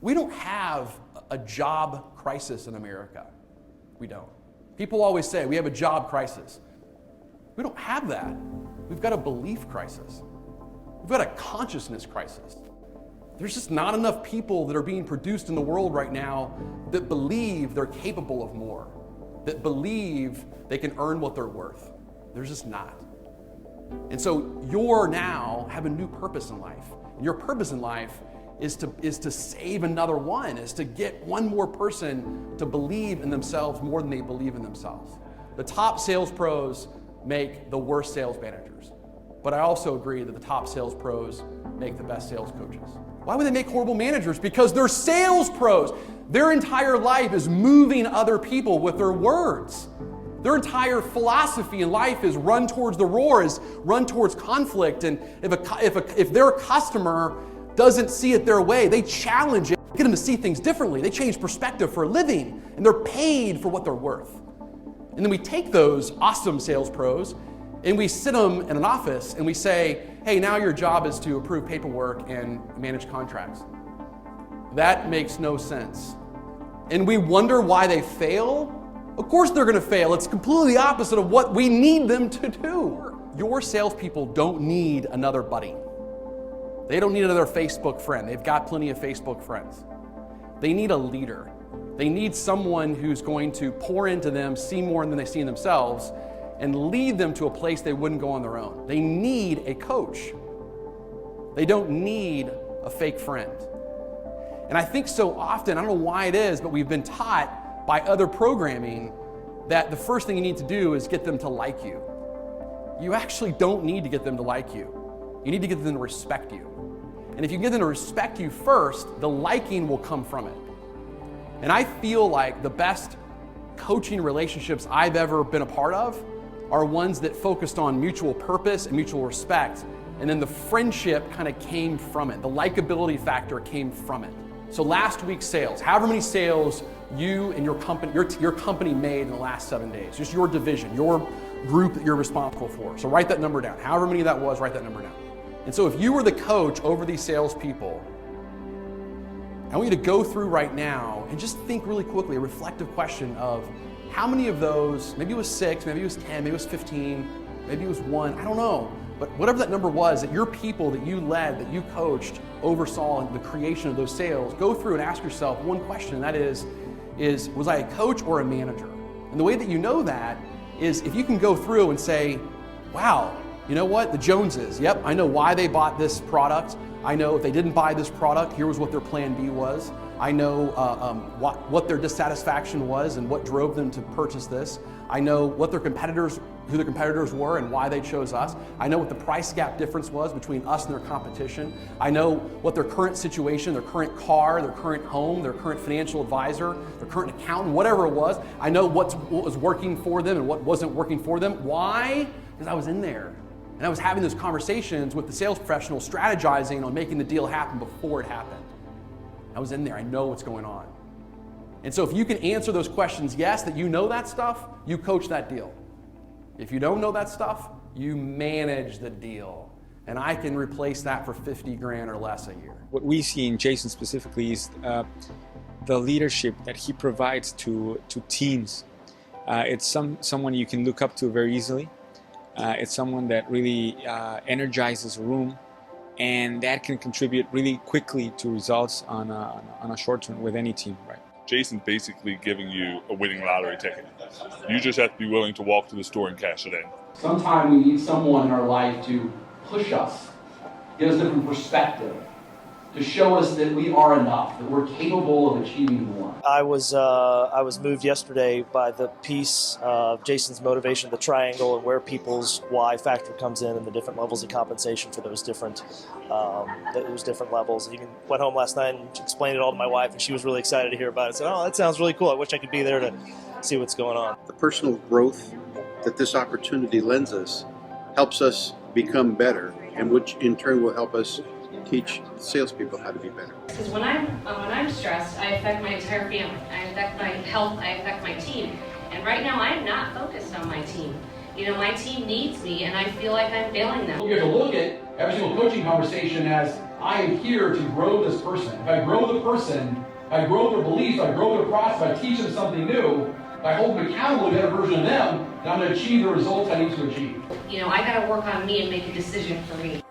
We don't have a job crisis in America. We don't. People always say we have a job crisis. We don't have that. We've got a belief crisis. We've got a consciousness crisis. There's just not enough people that are being produced in the world right now that believe they're capable of more, that believe they can earn what they're worth. There's just not. And so you're now have a new purpose in life. And your purpose in life is to save another one, is to get one more person to believe in themselves more than they believe in themselves. The top sales pros make the worst sales managers. But I also agree that the top sales pros make the best sales coaches. Why would they make horrible managers? Because they're sales pros. Their entire life is moving other people with their words. Their entire philosophy in life is run towards the roar, is run towards conflict. And if their customer doesn't see it their way, they challenge it, get them to see things differently. They change perspective for a living, and they're paid for what they're worth. And then we take those awesome sales pros and we sit them in an office and we say, hey, now your job is to approve paperwork and manage contracts. That makes no sense. And we wonder why they fail. Of course they're gonna fail. It's completely opposite of what we need them to do. Your salespeople don't need another buddy. They don't need another Facebook friend. They've got plenty of Facebook friends. They need a leader. They need someone who's going to pour into them, see more than they see in themselves, and lead them to a place they wouldn't go on their own. They need a coach. They don't need a fake friend. And I think so often, I don't know why it is, but we've been taught by other programming that the first thing you need to do is get them to like you. You actually don't need to get them to like you. You need to get them to respect you. And if you get them to respect you first, the liking will come from it. And I feel like the best coaching relationships I've ever been a part of are ones that focused on mutual purpose and mutual respect. And then the friendship kind of came from it. The likability factor came from it. So last week's sales, however many sales you and your company made in the last 7 days, just your division, your group that you're responsible for. So write that number down. However many that was, write that number down. And so if you were the coach over these salespeople, I want you to go through right now and just think really quickly, a reflective question of how many of those, maybe it was 6, maybe it was 10, maybe it was 15, maybe it was 1, I don't know. But whatever that number was, that your people that you led, that you coached, oversaw the creation of those sales, go through and ask yourself one question, and that is was I a coach or a manager? And the way that you know that is if you can go through and say, wow, you know what, the Joneses, yep, I know why they bought this product. I know if they didn't buy this product, here was what their plan B was. I know what their dissatisfaction was and what drove them to purchase this. I know what who their competitors were and why they chose us. I know what the price gap difference was between us and their competition. I know what their current situation, their current car, their current home, their current financial advisor, their current accountant, whatever it was. I know what was working for them and what wasn't working for them. Why? Because I was in there. And I was having those conversations with the sales professional, strategizing on making the deal happen before it happened. I was in there, I know what's going on. And so if you can answer those questions, yes, that you know that stuff, you coach that deal. If you don't know that stuff, you manage the deal. And I can replace that for 50 grand or less a year. What we see in Jason specifically is the leadership that he provides to teams. It's someone you can look up to very easily. It's someone that really energizes a room, and that can contribute really quickly to results on a short term with any team, right? Jason's basically giving you a winning lottery ticket. You just have to be willing to walk to the store and cash it in. Sometimes we need someone in our life to push us, give us a different perspective, to show us that we are enough, that we're capable of achieving more. I was moved yesterday by the piece of Jason's motivation, the triangle, and where people's why factor comes in, and the different levels of compensation for those different levels. And even went home last night and explained it all to my wife, and she was really excited to hear about it. I said, "Oh, that sounds really cool. I wish I could be there to see what's going on." The personal growth that this opportunity lends us helps us become better, and which in turn will help us teach salespeople how to be better. Because when I'm stressed, I affect my entire family. I affect my health. I affect my team. And right now, I am not focused on my team. You know, my team needs me, and I feel like I'm failing them. You have to look at every single coaching conversation as I am here to grow this person. If I grow the person, if I grow their beliefs, if I grow their process, if I teach them something new, if I hold them accountable to a better version of them, then I'm going to achieve the results I need to achieve. You know, I got to work on me and make a decision for me.